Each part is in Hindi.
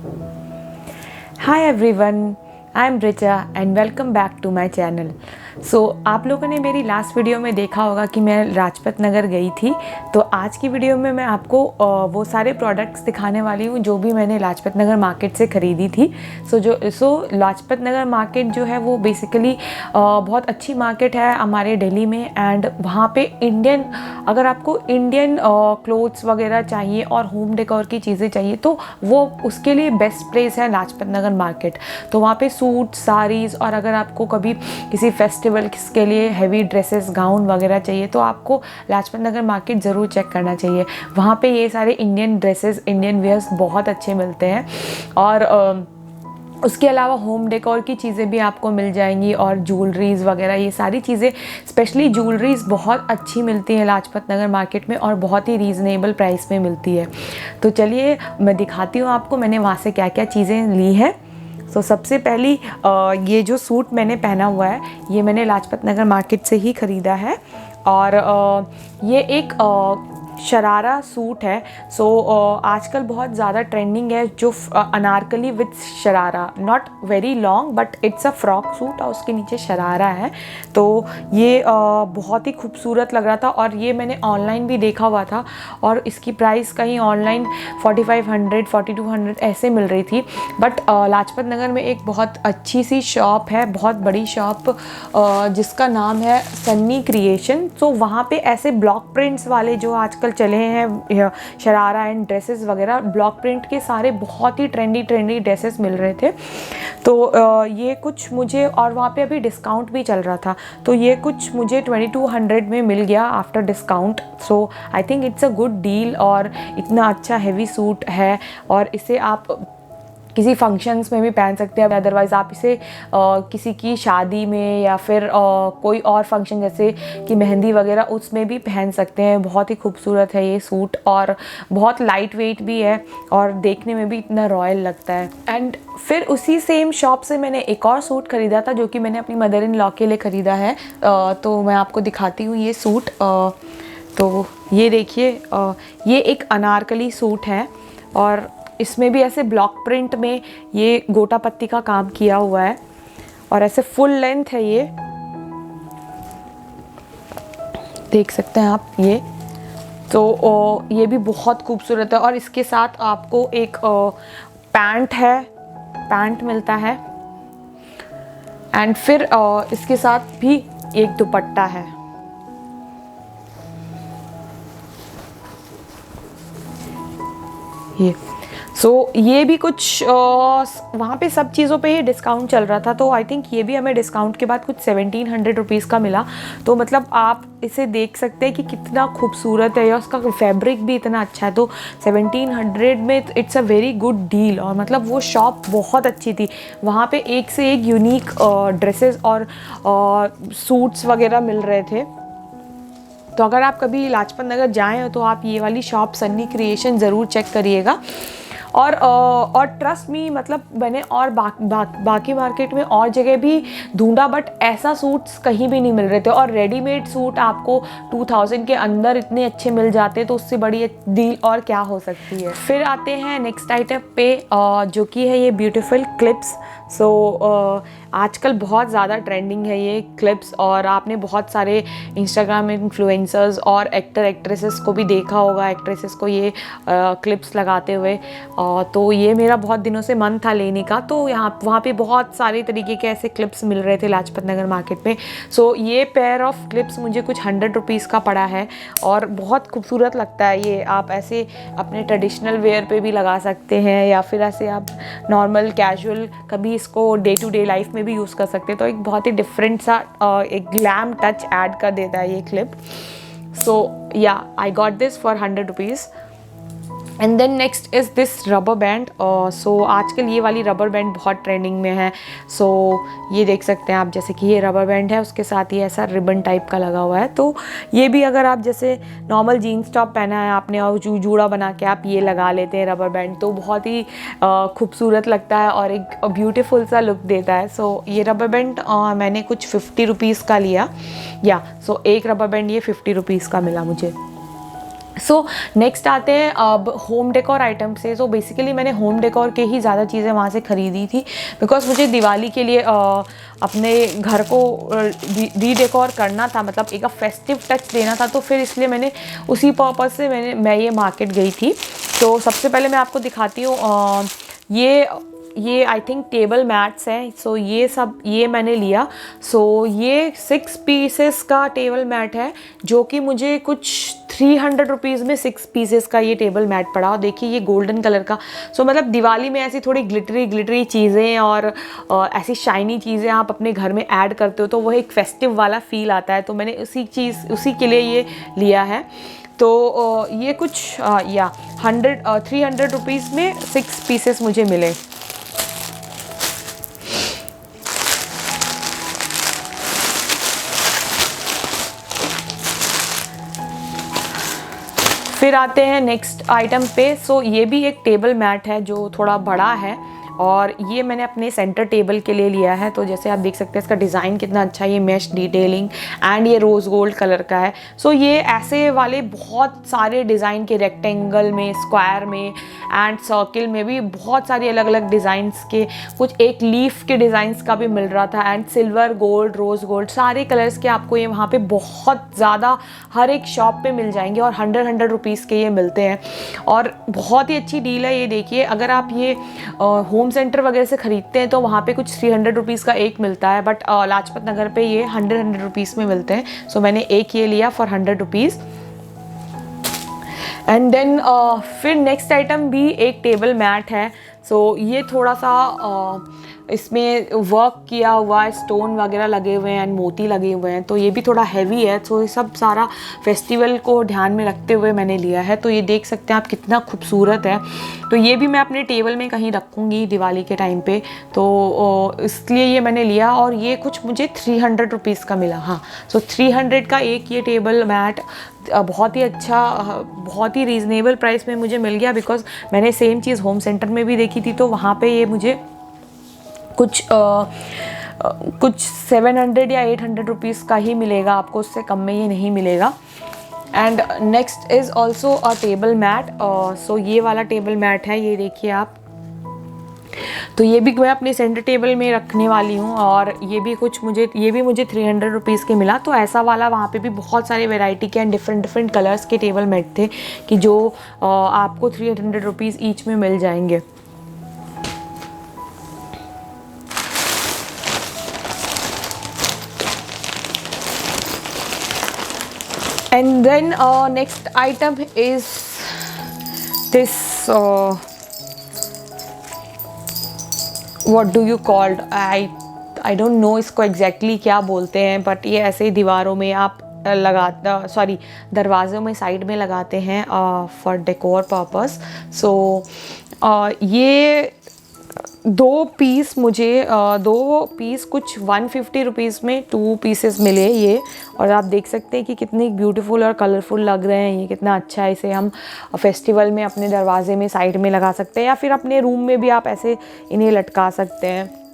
Hi everyone, I am Richa and welcome back to my channel. आप लोगों ने मेरी लास्ट वीडियो में देखा होगा कि मैं लाजपत नगर गई थी। तो आज की वीडियो में मैं आपको वो सारे प्रोडक्ट्स दिखाने वाली हूँ जो भी मैंने लाजपत नगर मार्केट से ख़रीदी थी। लाजपत नगर मार्केट जो है वो बेसिकली बहुत अच्छी मार्केट है हमारे दिल्ली में। एंड वहाँ पे अगर आपको इंडियन क्लोथ्स वगैरह चाहिए और होम डेकोर की चीज़ें चाहिए तो वो उसके लिए बेस्ट प्लेस है लाजपत नगर मार्केट। तो वहाँ पे सूट, साड़ीज़ और अगर आपको कभी किसी फेस्टिवल के लिए हैवी ड्रेसेस, गाउन वगैरह चाहिए तो आपको लाजपत नगर मार्केट ज़रूर चेक करना चाहिए। वहाँ पे ये सारे इंडियन ड्रेसेस, इंडियन वेयर्स बहुत अच्छे मिलते हैं। और उसके अलावा होम डेकोर की चीज़ें भी आपको मिल जाएंगी और ज्वेलरीज़ वगैरह, ये सारी चीज़ें, स्पेशली ज्वेलरीज़ बहुत अच्छी मिलती हैं लाजपत नगर मार्केट में और बहुत ही रीज़नेबल प्राइस में मिलती है। तो चलिए मैं दिखाती हूँ आपको मैंने वहाँ से क्या क्या चीज़ें ली हैं। सबसे पहली ये जो सूट मैंने पहना हुआ है ये मैंने लाजपत नगर मार्केट से ही ख़रीदा है। और ये एक शरारा सूट है। आजकल बहुत ज़्यादा ट्रेंडिंग है जो Anarkali with sharara, not very long but it's a frock suit और उसके नीचे शरारा है। तो ये बहुत ही खूबसूरत लग रहा था और ये मैंने ऑनलाइन भी देखा हुआ था और इसकी प्राइस कहीं ऑनलाइन 4500, 4200 ऐसे मिल रही थी। बट लाजपत नगर में एक बहुत अच्छी सी शॉप है, बहुत बड़ी शॉप, जिसका नाम है सन्नी क्रिएशन। वहाँ पे ऐसे ब्लॉक प्रिंट्स वाले जो आजकल चले हैं शरारा एंड ड्रेसेस वगैरह, ब्लॉक प्रिंट के सारे बहुत ही ट्रेंडी ड्रेसेस मिल रहे थे। तो ये कुछ मुझे, और वहाँ पे अभी डिस्काउंट भी चल रहा था, तो ये कुछ मुझे 2200 में मिल गया after discount. I think it's a good deal. और इतना अच्छा हैवी सूट है और इसे आप किसी फंक्शंस में भी पहन सकते हैं। अदरवाइज़ आप इसे किसी की शादी में या फिर कोई और फंक्शन जैसे कि मेहंदी वगैरह उसमें भी पहन सकते हैं। बहुत ही खूबसूरत है ये सूट और बहुत लाइट वेट भी है और देखने में भी इतना रॉयल लगता है। एंड फिर उसी सेम शॉप से मैंने एक और सूट ख़रीदा था जो कि मैंने अपनी मदर इन लॉ के लिए ख़रीदा है। तो मैं आपको दिखाती हूँ ये सूट। तो ये देखिए, ये एक अनारकली सूट है और इसमें भी ऐसे ब्लॉक प्रिंट में ये गोटा पत्ती का काम किया हुआ है और ऐसे फुल लेंथ है ये, देख सकते हैं आप ये। तो ये भी बहुत खूबसूरत है और इसके साथ आपको एक पैंट मिलता है एंड फिर इसके साथ भी एक दुपट्टा है। ये भी कुछ वहाँ पे सब चीज़ों पे ही डिस्काउंट चल रहा था। तो आई थिंक ये भी हमें डिस्काउंट के बाद कुछ 1700 रुपीज़ का मिला। तो मतलब आप इसे देख सकते हैं कि कितना खूबसूरत है या उसका फैब्रिक भी इतना अच्छा है। तो 1700 में it's a very good deal. और मतलब वो शॉप बहुत अच्छी थी, वहाँ पे एक से एक यूनिक ड्रेसेस और सूट्स वगैरह मिल रहे थे। तो अगर आप कभी लाजपत नगर जाएँ तो आप ये वाली शॉप सन्नी क्रिएशन ज़रूर चेक करिएगा। और ट्रस्ट मी, मतलब मैंने और बाकी मार्केट में और जगह भी ढूंढा बट ऐसा सूट्स कहीं भी नहीं मिल रहे थे। और रेडीमेड सूट आपको 2000 के अंदर इतने अच्छे मिल जाते, तो उससे बड़ी डील और क्या हो सकती है। फिर आते हैं नेक्स्ट आइटम पे, जो कि है ये ब्यूटीफुल क्लिप्स। आजकल बहुत ज़्यादा ट्रेंडिंग है ये क्लिप्स और आपने बहुत सारे इंस्टाग्राम इन्फ्लुएंसर्स और एक्टर एक्ट्रेसेस को भी देखा होगा, एक्ट्रेसेस को ये क्लिप्स लगाते हुए। तो ये मेरा बहुत दिनों से मन था लेने का। तो वहाँ पे बहुत सारे तरीके के ऐसे क्लिप्स मिल रहे थे लाजपत नगर मार्केट में। ये पेयर ऑफ क्लिप्स मुझे कुछ 100 रुपीज़ का पड़ा है और बहुत खूबसूरत लगता है ये। आप ऐसे अपने ट्रेडिशनल वेयर पे भी लगा सकते हैं या फिर ऐसे आप नॉर्मल कैजुअल कभी इसको डे टू डे लाइफ में भी यूज़ कर सकते हैं। तो एक बहुत ही डिफरेंट सा एक ग्लैम टच ऐड कर देता है ये clip. I got this for 100 rupees. And then next is this rubber band. आजकल ये वाली रबर बैंड बहुत ट्रेंडिंग में है। ये देख सकते हैं आप, जैसे कि ये रबर बैंड है, उसके साथ ये ऐसा रिबन टाइप का लगा हुआ है। तो ये भी अगर आप जैसे नॉर्मल जीन्स टॉप पहना है आपने और जूड़ा बना के आप ये लगा लेते हैं रबर बैंड, तो बहुत ही खूबसूरत लगता है और एक ब्यूटीफुल सा लुक देता है। ये रबर बैंड मैंने कुछ 50 रुपीज़ का लिया। एक रबर बैंड ये 50 रुपीज़ का मिला मुझे। सो नेक्स्ट आते हैं अब होम डेकोर आइटम से। सो बेसिकली मैंने होम डेकोर के ही ज़्यादा चीज़ें वहाँ से ख़रीदी थी, बिकॉज मुझे दिवाली के लिए अपने घर को री डेकोर करना था, मतलब एक फेस्टिव टच देना था। तो फिर इसलिए मैंने उसी पर्पज़ से मैं ये मार्केट गई थी। तो सबसे पहले मैं आपको दिखाती हूँ, ये आई थिंक टेबल मैट्स हैं। सो ये मैंने लिया। सो ये 6 पीसेस का टेबल मैट है, जो कि मुझे कुछ 300 रुपीज़ में 6 पीसेस का ये टेबल मैट पड़ा। और देखिए ये गोल्डन कलर का। सो मतलब दिवाली में ऐसी थोड़ी ग्लिटरी चीज़ें और ऐसी शाइनी चीज़ें आप अपने घर में ऐड करते हो तो वो एक फेस्टिव वाला फील आता है। तो मैंने उसी के लिए ये लिया है। तो ये कुछ 300 रुपीज़ में 6 पीसेस मुझे मिले। फिर आते हैं नेक्स्ट आइटम पे। सो ये भी एक टेबल मैट है जो थोड़ा बड़ा है, और ये मैंने अपने सेंटर टेबल के लिए लिया है। तो जैसे आप देख सकते हैं इसका डिज़ाइन कितना अच्छा है, ये मैश डिटेलिंग एंड ये रोज़ गोल्ड कलर का है। सो ये ऐसे वाले बहुत सारे डिज़ाइन के, रेक्टेंगल में, स्क्वायर में एंड सर्किल में भी बहुत सारे अलग अलग डिज़ाइंस के, कुछ एक लीफ के डिज़ाइंस का भी मिल रहा था, and silver, gold, rose gold, सारे कलर्स के आपको ये वहाँ पे बहुत ज़्यादा हर एक शॉप पे मिल जाएंगे। और 100 रुपीज़ के ये मिलते हैं, और बहुत ही अच्छी डील है। ये देखिए, अगर आप ये होम सेंटर वगैरह से ख़रीदते हैं तो वहाँ पे कुछ 300 रुपीज़ का एक मिलता है, बट लाजपत नगर पे ये 100 रुपीज़ में मिलते हैं। सो मैंने एक ये लिया फॉर 100 रुपीज़। एंड देन फिर नेक्स्ट आइटम भी एक टेबल मैट है। सो ये थोड़ा सा इसमें वर्क किया हुआ है, स्टोन वगैरह लगे हुए हैं एंड मोती लगे हुए हैं। तो ये भी थोड़ा हैवी है। तो ये सब सारा फेस्टिवल को ध्यान में रखते हुए मैंने लिया है। तो ये देख सकते हैं आप कितना खूबसूरत है। तो ये भी मैं अपने टेबल में कहीं रखूँगी दिवाली के टाइम पे, तो इसलिए ये मैंने लिया। और ये कुछ मुझे 300 रुपीज़ का मिला। हाँ, सो 300 का एक ये टेबल मैट बहुत ही अच्छा, बहुत ही रीज़नेबल प्राइस में मुझे मिल गया, बिकॉज़ मैंने सेम चीज़ होम सेंटर में भी देखी थी। तो वहाँ पे ये मुझे कुछ 700 या 800 रुपीज़ का ही मिलेगा आपको, उससे कम में ये नहीं मिलेगा। And next is also a table mat. So ये वाला टेबल मैट है, ये देखिए आप। तो ये भी मैं अपने सेंटर टेबल में रखने वाली हूँ, और ये भी मुझे 300 रुपीज़ के मिला। तो ऐसा वाला वहाँ पे भी बहुत सारे वैरायटी के एंड डिफरेंट कलर्स के टेबल मैट थे कि जो आपको 300 रुपीज़ ईच में मिल जाएंगे। And then next item is this, what do you called, I don't know इसको exactly क्या बोलते हैं, बट ये ऐसे ही दीवारों में आप दरवाज़ों में साइड में लगाते हैं फॉर डेकोर पर्पस। सो ये 2 पीस कुछ 150 रुपीज़ में 2 पीसेस मिले ये। और आप देख सकते हैं कि कितने ब्यूटीफुल और कलरफुल लग रहे हैं। ये कितना अच्छा है। इसे हम फेस्टिवल में अपने दरवाजे में साइड में लगा सकते हैं, या फिर अपने रूम में भी आप ऐसे इन्हें लटका सकते हैं।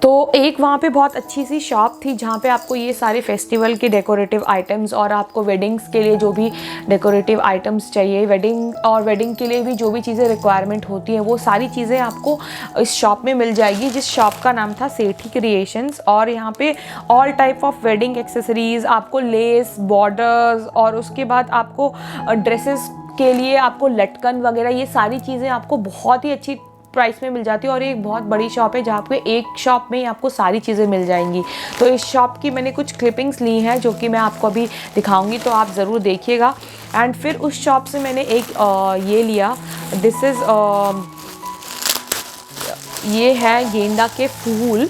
तो एक वहाँ पे बहुत अच्छी सी शॉप थी जहाँ पे आपको ये सारे फेस्टिवल के डेकोरेटिव आइटम्स, और आपको वेडिंग्स के लिए जो भी डेकोरेटिव आइटम्स चाहिए, वेडिंग के लिए भी जो भी चीज़ें रिक्वायरमेंट होती हैं, वो सारी चीज़ें आपको इस शॉप में मिल जाएगी, जिस शॉप का नाम था सेठी क्रिएशंस। और यहाँ पे all type of wedding accessories, आपको लेस, बॉर्डर्स, और उसके बाद आपको ड्रेसेस के लिए आपको लटकन वगैरह, ये सारी चीज़ें आपको बहुत ही अच्छी प्राइस में मिल जाती है। और ये एक बहुत बड़ी शॉप है जहाँ पे एक शॉप में ही आपको सारी चीज़ें मिल जाएंगी। तो इस शॉप की मैंने कुछ क्लिपिंग्स ली हैं जो कि मैं आपको अभी दिखाऊंगी, तो आप ज़रूर देखिएगा। एंड फिर उस शॉप से मैंने एक ये लिया, दिस इज़ ये है गेंदा के फूल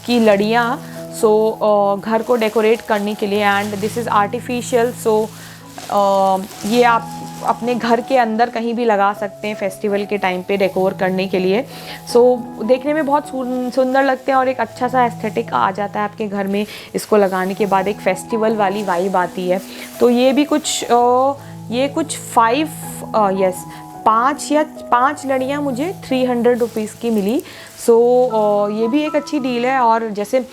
की लड़ियाँ। सो घर को डेकोरेट करने के लिए, एंड दिस इज़ आर्टिफिशियल। सो ये आप अपने घर के अंदर कहीं भी लगा सकते हैं फेस्टिवल के टाइम पे डेकोर करने के लिए। सो देखने में बहुत सुंदर लगते हैं, और एक अच्छा सा एस्थेटिक आ जाता है आपके घर में। इसको लगाने के बाद एक फेस्टिवल वाली वाइब आती है। तो ये भी कुछ 5 5 लड़ियाँ मुझे 300 रुपीज़ की मिली। सो ये भी एक अच्छी डील है। और जैसे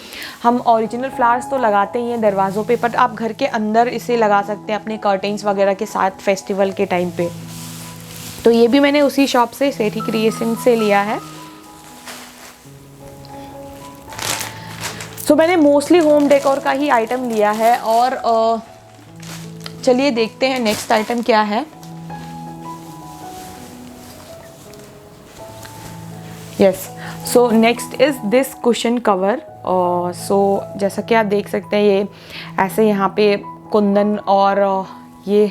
हम ओरिजिनल फ्लावर्स तो लगाते ही हैं दरवाज़ों पे, बट आप घर के अंदर इसे लगा सकते हैं अपने कर्टेन्स वगैरह के साथ फेस्टिवल के टाइम पे। तो ये भी मैंने उसी शॉप से, सेठी क्रिएशन से लिया है। सो मैंने मोस्टली होम डेकोर का ही आइटम लिया है। और चलिए देखते हैं नेक्स्ट आइटम क्या है। Yes, so next is this cushion cover. So जैसा कि आप देख सकते हैं, ये ऐसे यहाँ पे कुंदन और ये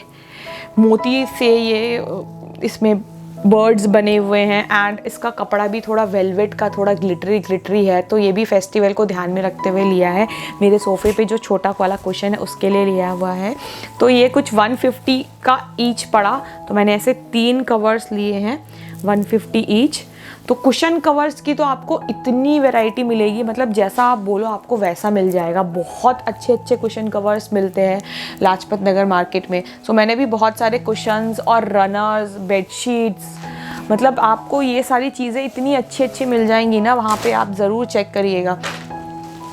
मोती से ये इसमें बर्ड्स बने हुए हैं। एंड इसका कपड़ा भी थोड़ा वेलवेट का, थोड़ा ग्लिटरी है। तो ये भी फेस्टिवल को ध्यान में रखते हुए लिया है। मेरे सोफ़े पे जो छोटा वाला कुशन है उसके लिए लिया हुआ है। तो ये कुछ 150 का ईच पड़ा। तो मैंने ऐसे 3 कवर्स लिए हैं 150 ईच। तो कुशन कवर्स की तो आपको इतनी वैरायटी मिलेगी, मतलब जैसा आप बोलो आपको वैसा मिल जाएगा। बहुत अच्छे कुशन कवर्स मिलते हैं लाजपत नगर मार्केट में। सो मैंने भी बहुत सारे कुशन्स और रनर्स, बेडशीट्स, मतलब आपको ये सारी चीज़ें इतनी अच्छी मिल जाएंगी ना, वहाँ पे आप ज़रूर चेक करिएगा।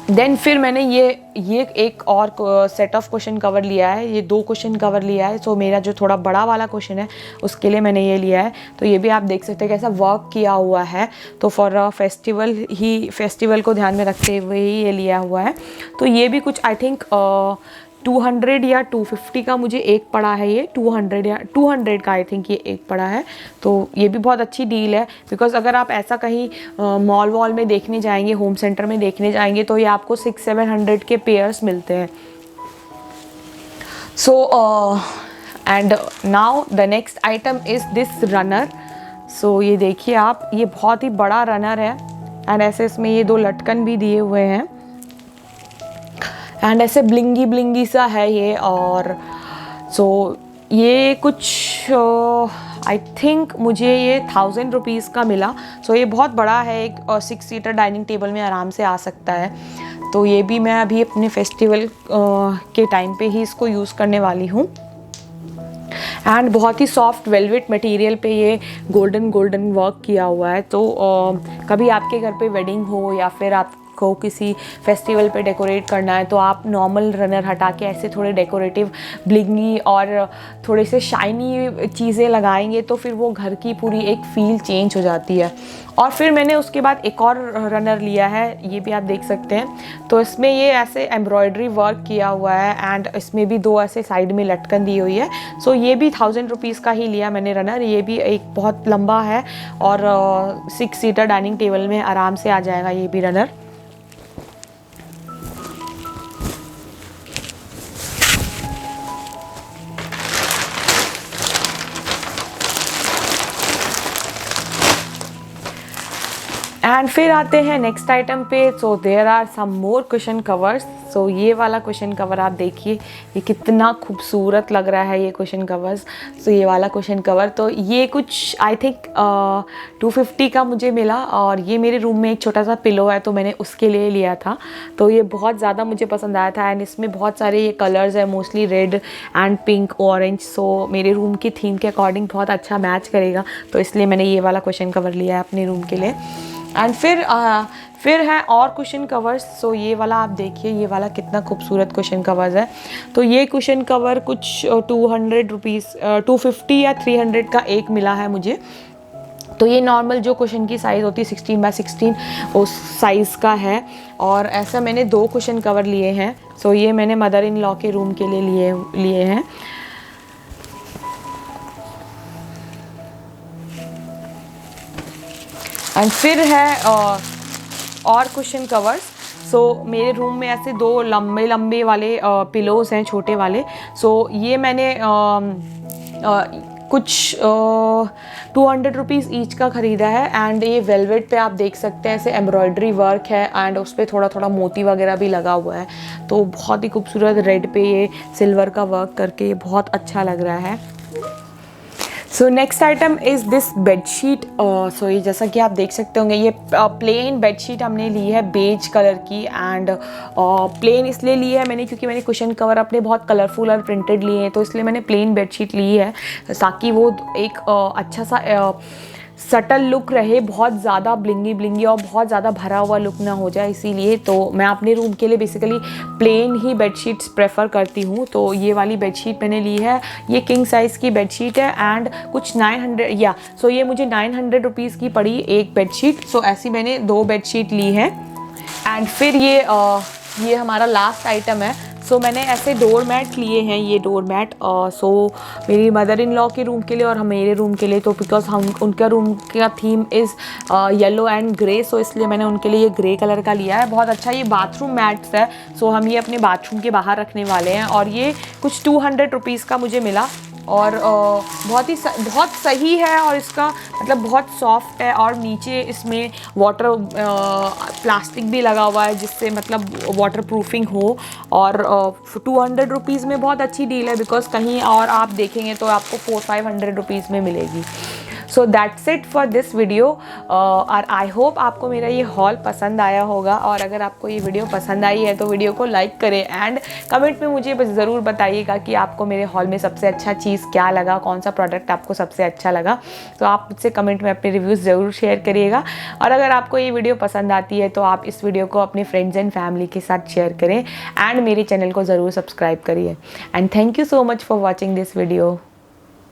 देन फिर मैंने ये एक और सेट ऑफ कुशन कवर लिया है। ये 2 कुशन कवर लिया है। सो मेरा जो थोड़ा बड़ा वाला कुशन है उसके लिए मैंने ये लिया है। तो ये भी आप देख सकते हैं कैसा वर्क किया हुआ है। तो फॉर फेस्टिवल को ध्यान में रखते हुए ही ये लिया हुआ है। तो ये भी कुछ आई थिंक 200 या 250 का मुझे एक पड़ा है। ये 200 का आई थिंक ये एक पड़ा है। तो ये भी बहुत अच्छी डील है, बिकॉज़ अगर आप ऐसा कहीं मॉल में देखने जाएंगे, होम सेंटर में देखने जाएंगे, तो ये आपको 600-700 के पेयर्स मिलते हैं। So and now the next item is this runner. So ये देखिए आप, ये बहुत ही बड़ा रनर है। एंड ऐसे इसमें ये 2 लटकन भी दिए हुए हैं। एंड ऐसे ब्लिंगी सा है ये। और सो ये कुछ आई थिंक मुझे ये 1000 रुपीज़ का मिला। सो ये बहुत बड़ा है, एक 6 सीटर डाइनिंग टेबल में आराम से आ सकता है। तो ये भी मैं अभी अपने फेस्टिवल के टाइम पे ही इसको यूज़ करने वाली हूँ। एंड बहुत ही सॉफ्ट वेलवेट मटेरियल पे ये गोल्डन वर्क किया हुआ है। तो कभी आपके घर पे वेडिंग हो या फिर आपको किसी फेस्टिवल पे डेकोरेट करना है, तो आप नॉर्मल रनर हटा के ऐसे थोड़े डेकोरेटिव ब्लिंगी और थोड़े से शाइनी चीज़ें लगाएंगे तो फिर वो घर की पूरी एक फील चेंज हो जाती है। और फिर मैंने उसके बाद एक और रनर लिया है, ये भी आप देख सकते हैं। तो इसमें ये ऐसे एम्ब्रॉयडरी वर्क किया हुआ है एंड इसमें भी 2 ऐसे साइड में लटकन दी हुई है। सो ये भी 1000 रुपीज़ का ही लिया मैंने रनर। ये भी एक बहुत लंबा है और 6 सीटर डाइनिंग टेबल में आराम से आ जाएगा ये भी रनर। एंड फिर आते हैं नेक्स्ट आइटम पे। So there are some more cushion covers. So ये वाला कुशन कवर आप देखिए, ये कितना खूबसूरत लग रहा है ये कुशन कवर्स। सो ये वाला कुशन कवर, तो ये कुछ आई थिंक 250 का मुझे मिला। और ये मेरे रूम में एक छोटा सा पिलो है तो मैंने उसके लिए लिया था। तो ये बहुत ज़्यादा मुझे पसंद आया था। एंड इसमें बहुत सारे ये कलर्स हैं, mostly red and pink, orange. So मेरे रूम की थीम के अकॉर्डिंग बहुत अच्छा मैच करेगा, तो इसलिए मैंने ये वाला कुशन कवर लिया है अपने रूम के लिए। एंड फिर है और कुशन कवर्स। सो ये वाला आप देखिए, ये वाला कितना खूबसूरत कुशन कवर्स है। तो ये कुशन कवर कुछ 200 रुपीज़ 250 या 300 का एक मिला है मुझे। तो ये नॉर्मल जो कुशन की साइज़ होती है 16x16 उस साइज़ का है। और ऐसा मैंने 2 कुशन कवर लिए हैं। सो ये मैंने मदर इन लॉ के रूम के लिए लिए हैं। एंड फिर है और कुशन कवर्स। सो मेरे रूम में ऐसे 2 लंबे वाले पिलोज़ हैं, छोटे वाले। सो ये मैंने कुछ 200 रुपीज़ ईच का ख़रीदा है। एंड ये वेलवेट पे आप देख सकते हैं ऐसे एम्ब्रॉयडरी वर्क है एंड उस पर थोड़ा मोती वगैरह भी लगा हुआ है। तो बहुत ही खूबसूरत रेड पे ये सिल्वर का वर्क करके ये बहुत अच्छा लग रहा है। So next item is this bedsheet. So ये जैसा कि आप देख सकते होंगे, ये प्लेन बेडशीट हमने ली है बेज कलर की। एंड प्लेन इसलिए ली है मैंने क्योंकि मैंने कुशन कवर अपने बहुत कलरफुल और प्रिंटेड लिए हैं, तो इसलिए मैंने प्लेन बेडशीट ली है ताकि वो एक अच्छा सा सटल लुक रहे, बहुत ज़्यादा ब्लिंगी ब्लिंगी और बहुत ज़्यादा भरा हुआ लुक ना हो जाए। इसीलिए तो मैं अपने रूम के लिए बेसिकली प्लेन ही बेडशीट्स प्रेफर करती हूँ। तो ये वाली बेडशीट मैंने ली है, ये किंग साइज़ की बेडशीट है एंड कुछ 900 सो ये मुझे 900 रुपीज़ की पड़ी एक बेडशीट। सो ऐसी मैंने 2 बेडशीट ली है। एंड फिर ये हमारा लास्ट आइटम है। सो मैंने ऐसे डोर मैट लिए हैं, ये डोर मैट सो मेरी मदर इन लॉ के रूम के लिए और मेरे रूम के लिए, तो बिकॉज हम उनका रूम का theme is yellow and grey, so इसलिए मैंने उनके लिए ये ग्रे कलर का लिया है। बहुत अच्छा ये बाथरूम मैट्स है। सो हम ये अपने बाथरूम के बाहर रखने वाले हैं और ये कुछ 200 रुपीज़ का मुझे मिला और बहुत सही है और इसका मतलब बहुत सॉफ्ट है और नीचे इसमें वाटर प्लास्टिक भी लगा हुआ है जिससे मतलब वाटर प्रूफिंग हो। और 200 रुपीज़ में बहुत अच्छी डील है, बिकॉज कहीं और आप देखेंगे तो आपको 400-500 रुपीज़ में मिलेगी। So that's it for this video और आई होप आपको मेरा ये हॉल पसंद आया होगा। और अगर आपको ये वीडियो पसंद आई है तो वीडियो को लाइक करें एंड कमेंट में मुझे बस ज़रूर बताइएगा कि आपको मेरे हॉल में सबसे अच्छा चीज़ क्या लगा, कौन सा प्रोडक्ट आपको सबसे अच्छा लगा। तो आप मुझसे कमेंट में अपने रिव्यूज़ ज़रूर शेयर करिएगा। और अगर आपको ये वीडियो पसंद आती है तो आप इस वीडियो को अपने फ्रेंड्स एंड फैमिली के साथ शेयर करें एंड मेरे चैनल को ज़रूर सब्सक्राइब करिए। And thank you so much for watching this video.